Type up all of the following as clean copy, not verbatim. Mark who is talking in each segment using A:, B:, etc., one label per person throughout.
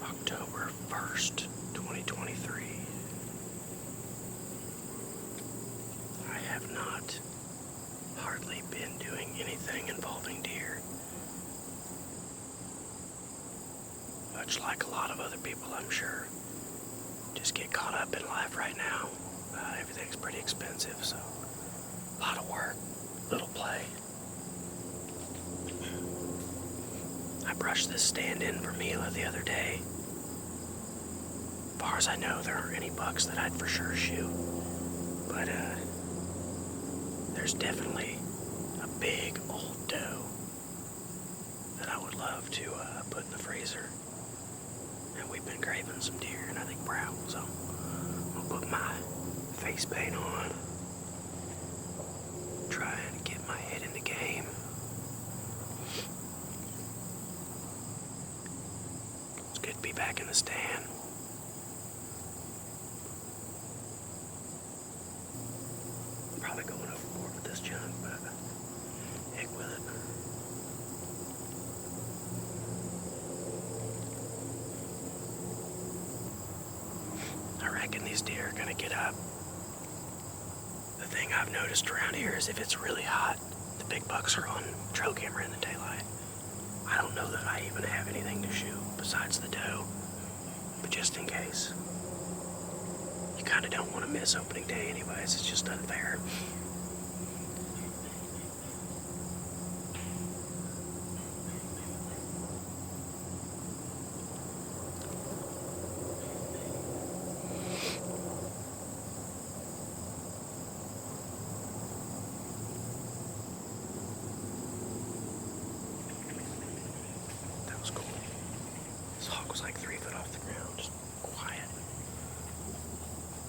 A: October 1st, 2023. I have not hardly been doing anything involving deer. Much like a lot of other people, I'm sure. Just get caught up in life right now. Everything's pretty expensive, so a lot of work, little play. I brushed this stand in for Mila the other day. As far as I know, there aren't any bucks that I'd for sure shoot. But, there's definitely a big old doe that I would love to put in the freezer. And we've been craving some deer, and I think brown, so I'll put my face paint on, try and get my head in the game. It's good to be back in the stand. Probably going overboard with this junk, but heck with it. I reckon these deer are gonna get up. The thing I've noticed around here is if it's really hot, the big bucks are on trail camera in the daylight. I don't know that I even have anything to shoot besides the doe, but just in case. You kind of don't want to miss opening day anyways, it's just unfair. That was cool. This hawk was like 3 foot off the ground, just quiet.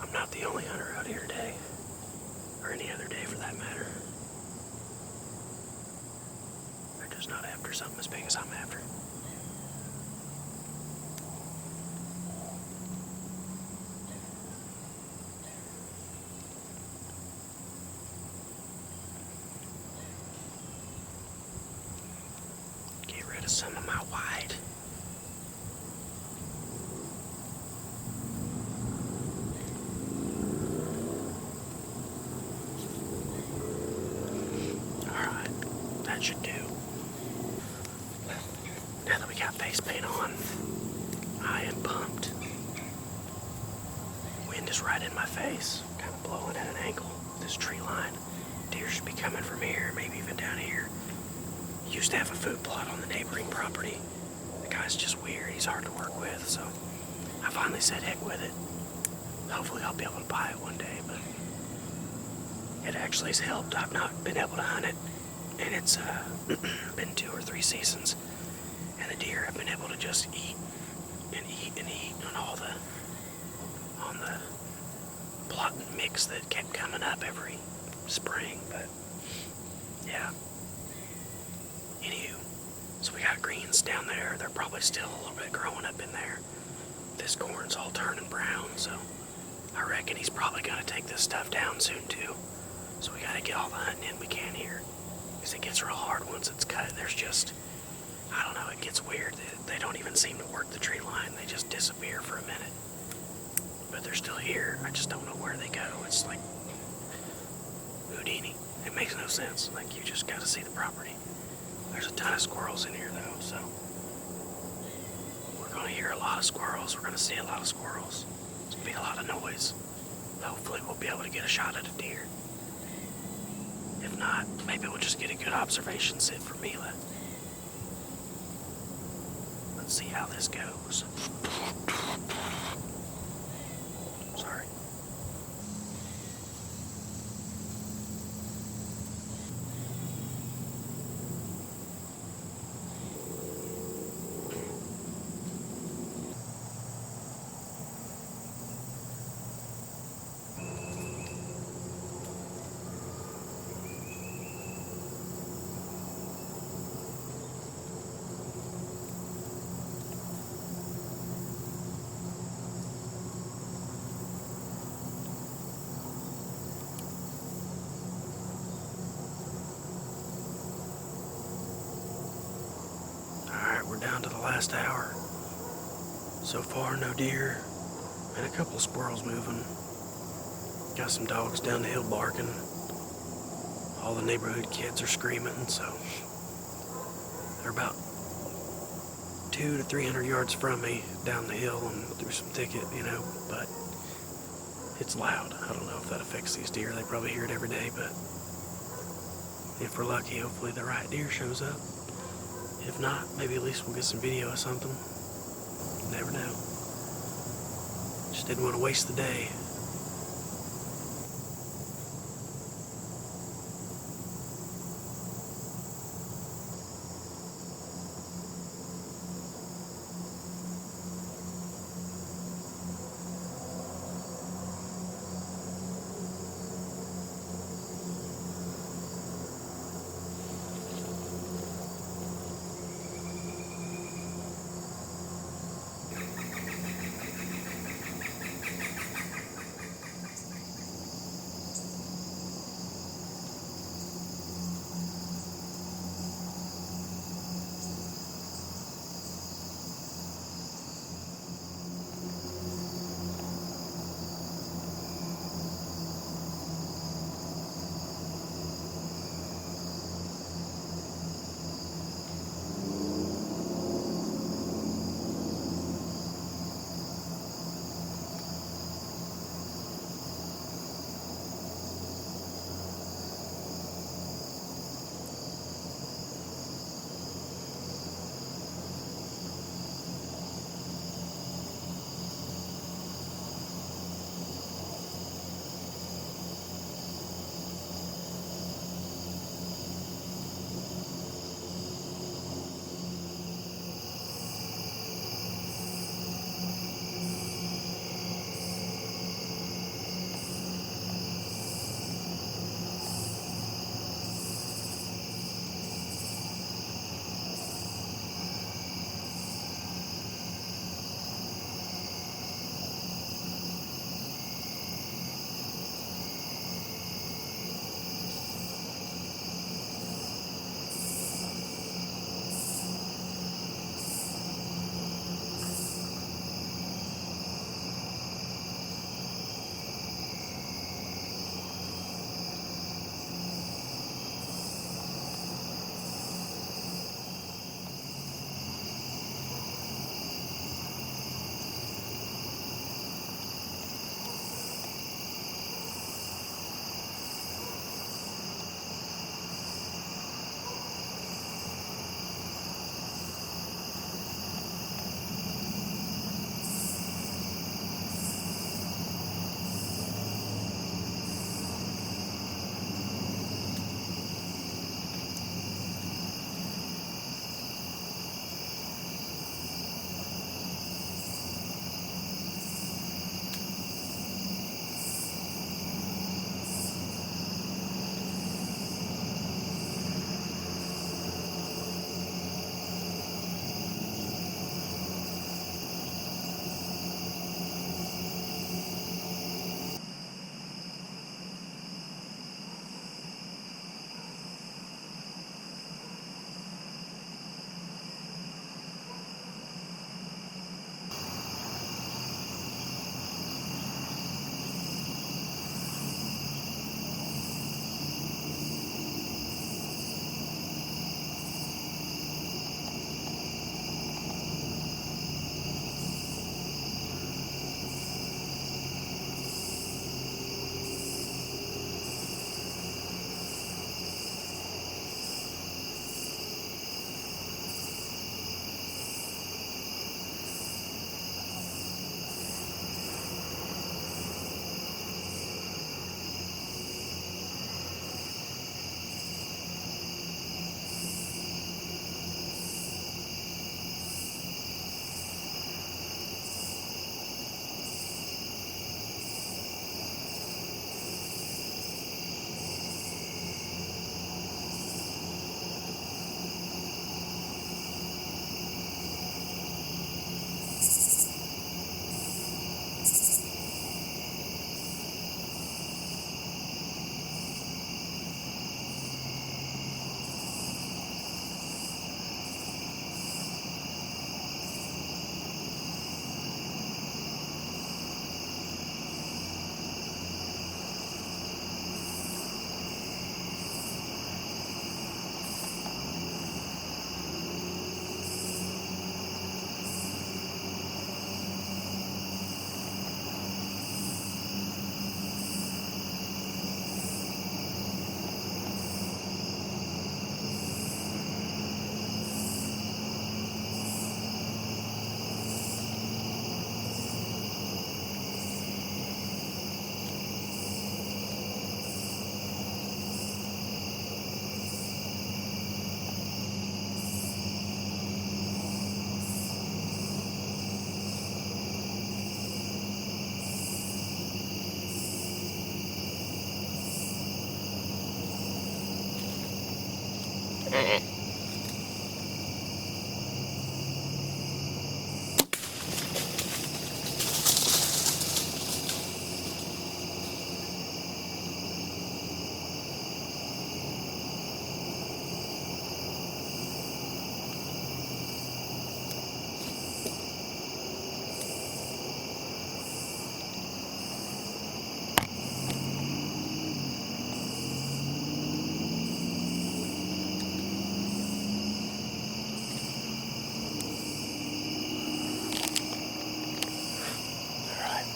A: I'm not the only hunter out here today, or any other day for that matter. They're just not after something as big as I'm after. Get rid of some of my white. That should do. Now that we got face paint on, I am pumped. Wind is right in my face, kind of blowing at an angle. This tree line. Deer should be coming from here, maybe even down here. Used to have a food plot on the neighboring property. The guy's just weird, he's hard to work with, so I finally said heck with it. Hopefully I'll be able to buy it one day, but it actually has helped. I've not been able to hunt it. And it's been 2 or 3 seasons, and the deer have been able to just eat and eat and eat on the plot mix that kept coming up every spring. But yeah. Anywho, so we got greens down there. They're probably still a little bit growing up in there. This corn's all turning brown, so I reckon he's probably gonna take this stuff down soon too. So we gotta get all the hunting in we can here. Because it gets real hard once it's cut. There's just, I don't know, it gets weird. They don't even seem to work the tree line. They just disappear for a minute. But they're still here. I just don't know where they go. It's like Houdini. It makes no sense. Like, you just gotta see the property. There's a ton of squirrels in here, though, so we're gonna hear a lot of squirrels. We're gonna see a lot of squirrels. It's gonna be a lot of noise. Hopefully we'll be able to get a shot at a deer. If not, maybe we'll just get a good observation sit for Mila. Let's see how this goes. Sorry. down to the last hour. So far, no deer, and a couple squirrels moving. Got some dogs down the hill barking. All the neighborhood kids are screaming, so they're about 200 to 300 yards from me down the hill and through some thicket, but it's loud. I don't know if that affects these deer. They probably hear it every day, but if we're lucky, hopefully the right deer shows up. If not, maybe at least we'll get some video of something. Never know. Just didn't want to waste the day.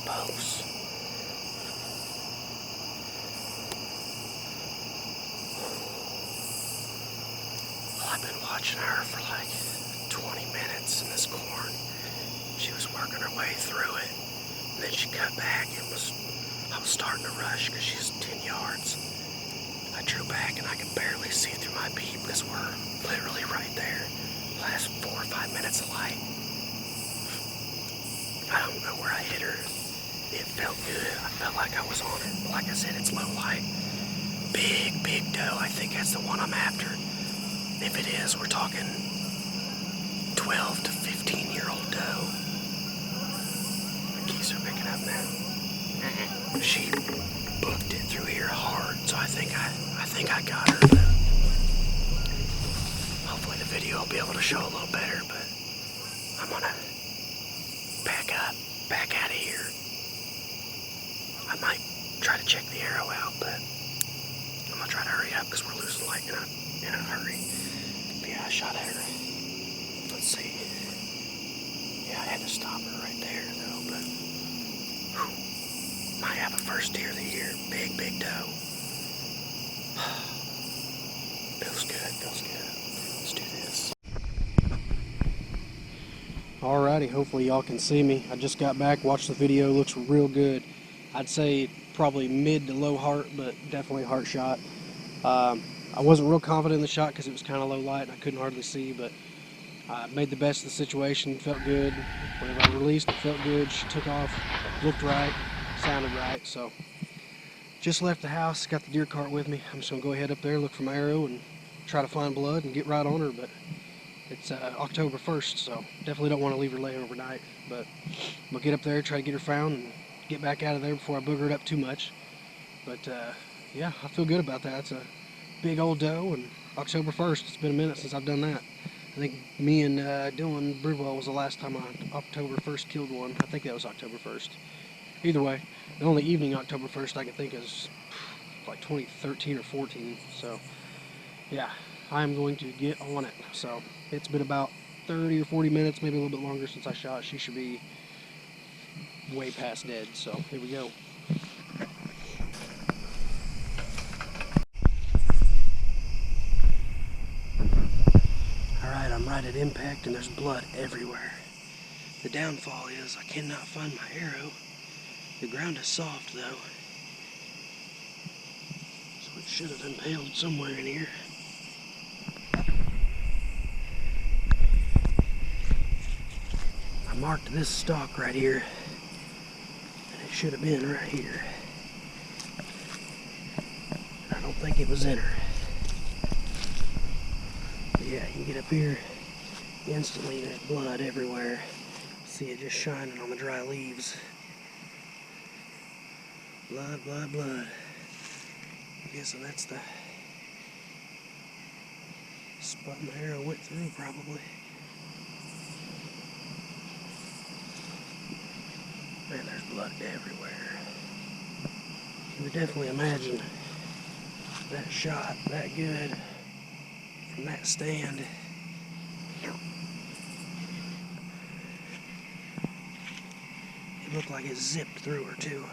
A: Folks, well, I've been watching her for like 20 minutes in this corn. She was working her way through it, and then she cut back and I was starting to rush because she's 10 yards. I drew back and I could barely see through my beam because we're literally right there. Last 4 or 5 minutes of light. I don't know where I hit her. It felt good. I felt like I was on her. But like I said, it's low light. Big doe. I think that's the one I'm after. If it is, we're talking 12 to 15-year-old doe. The geese are picking up now. She booked it through here hard, so I think I got her. But hopefully the video will be able to show a little better. But I'm gonna back out of here. I might try to check the arrow out, but I'm gonna try to hurry up because we're losing light in a hurry. But yeah, I shot at her. Let's see. Yeah, I had to stop her right there though, but whew, might have a first deer of the year. Big doe. Feels good. Let's do this. Alrighty, hopefully y'all can see me. I just got back, watched the video, looks real good. I'd say probably mid to low heart, but definitely a heart shot. I wasn't real confident in the shot because it was kind of low light and I couldn't hardly see, but I made the best of the situation, felt good. Whenever I released, it felt good. She took off, looked right, sounded right. So just left the house, got the deer cart with me. I'm just gonna go ahead up there, look for my arrow and try to find blood and get right on her, but it's October 1st, so definitely don't want to leave her lay overnight, but I'm gonna get up there, try to get her found and get back out of there before I booger it up too much. But yeah, I feel good about that. It's a big old doe, and October 1st, it's been a minute since I've done that. I think me and Dylan Bridwell was the last time I October 1st killed one. I think that was October 1st. Either way, the only evening October 1st I can think is like 2013 or 14. So yeah, I'm going to get on it. So it's been about 30 or 40 minutes, maybe a little bit longer since I shot. She should be way past dead, so here we go. Alright, I'm right at impact and there's blood everywhere. The downfall is I cannot find my arrow. The ground is soft though, so it should have impaled somewhere in here. I marked this stalk right here, and it should have been right here. I don't think it was in her. But yeah, you get up here, instantly there's blood everywhere. See it just shining on the dry leaves. Blood. I'm guessing that's the spot my arrow went through probably. Man, there's blood everywhere. You would definitely imagine that shot that good from that stand. It looked like it zipped through her too.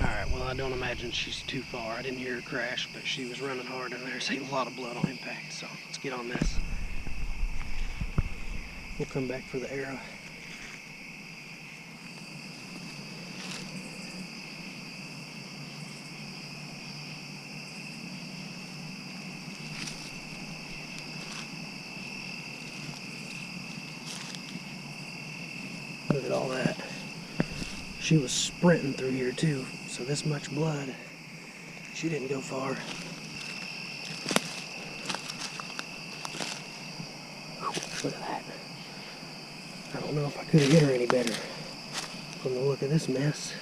A: Alright, well I don't imagine she's too far. I didn't hear her crash, but she was running hard and there's a lot of blood on impact, so let's get on this. We'll come back for the arrow. She was sprinting through here too, so this much blood. She didn't go far. Look at that. I don't know if I could have hit her any better from the look of this mess.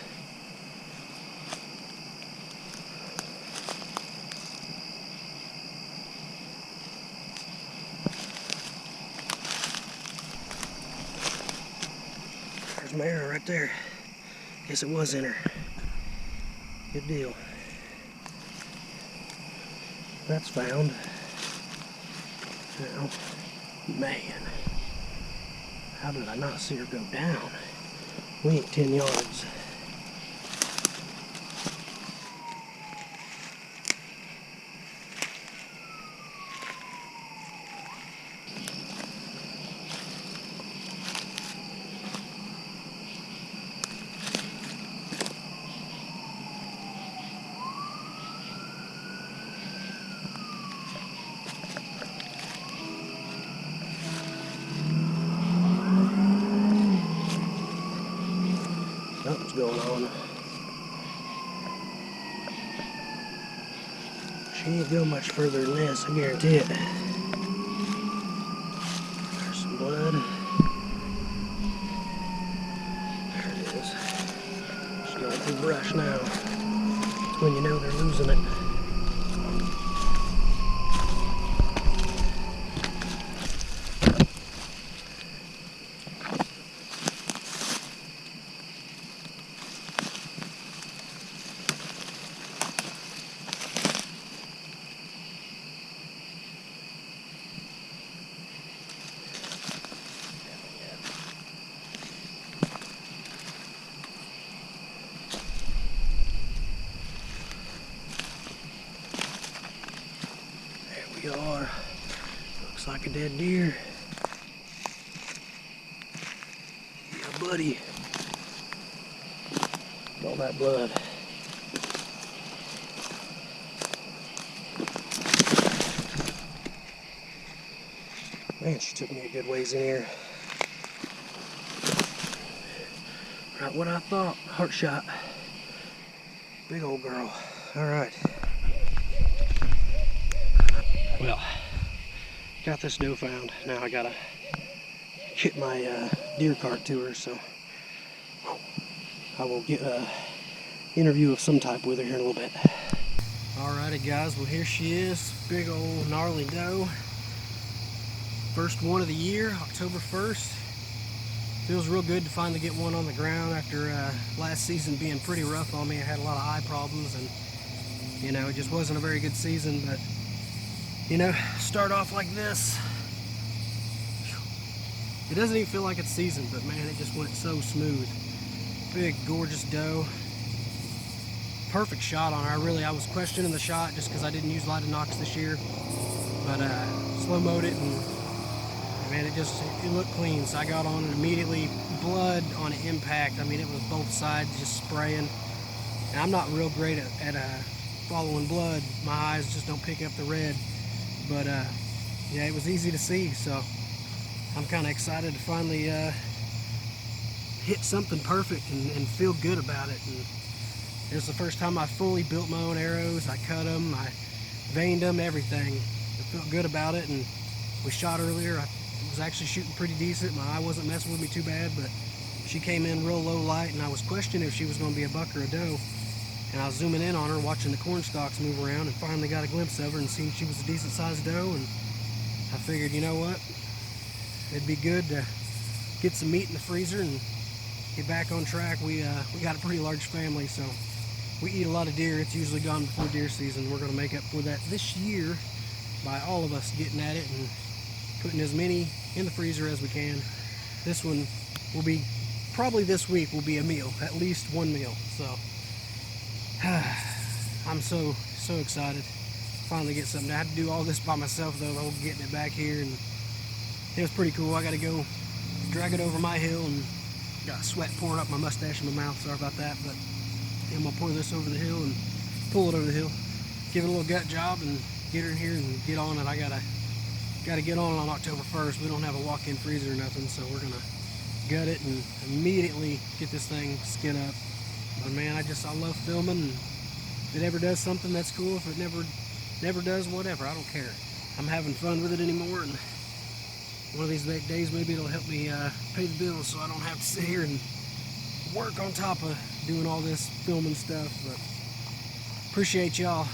A: There's my arrow right there. Guess it was in her. Good deal. That's found. Now, man, how did I not see her go down? We ain't 10 yards. Something's going on. She ain't go much further than this, I guarantee it. There's some blood. There it is. She's going through brush now. That's when you know they're losing it. We are. Looks like a dead deer. Yeah, buddy. All that blood. Man, she took me a good ways in here. Right, what I thought. Heart shot. Big old girl. All right. Well, got this doe found. Now I gotta get my deer cart to her, so I will get a interview of some type with her here in a little bit. Alrighty guys, well here she is, big old gnarly doe. First one of the year, October 1st. Feels real good to finally get one on the ground after last season being pretty rough on me. I had a lot of eye problems and you know, it just wasn't a very good season, but you know, start off like this. It doesn't even feel like it's seasoned, but man, it just went so smooth. Big, gorgeous doe. Perfect shot on her. I was questioning the shot just because I didn't use lighted nocks this year, but slow-moed it and man, it looked clean. So I got on it immediately. Blood on impact. I mean, it was both sides just spraying. And I'm not real great at following blood. My eyes just don't pick up the red. But yeah, it was easy to see, so I'm kind of excited to finally hit something perfect and feel good about it. And it was the first time I fully built my own arrows. I cut them, I veined them, everything. I felt good about it, and we shot earlier. I was actually shooting pretty decent. My eye wasn't messing with me too bad, but she came in real low light, and I was questioning if she was going to be a buck or a doe. And I was zooming in on her, watching the corn stalks move around, and finally got a glimpse of her and seen she was a decent sized doe. And I figured, you know what, it'd be good to get some meat in the freezer and get back on track. We got a pretty large family, so we eat a lot of deer. It's usually gone before deer season. We're going to make up for that this year by all of us getting at it and putting as many in the freezer as we can. This one will be, probably this week will be a meal, at least one meal. So I'm so excited. Finally get something. I had to do all this by myself though, the whole getting it back here, and it was pretty cool. I got to go drag it over my hill and got sweat pouring up my mustache and my mouth. Sorry about that, but I'm gonna pour this over the hill and pull it over the hill, give it a little gut job, and get her in here and get on it. I gotta get on October 1st. We don't have a walk-in freezer or nothing, so we're gonna
B: gut it and immediately get this thing skin up. But man, I love filming, and if it ever does something, that's cool. If it never does, whatever, I don't care. I'm having fun with it anymore, and one of these days maybe it'll help me pay the bills so I don't have to sit here and work on top of doing all this filming stuff. But appreciate y'all.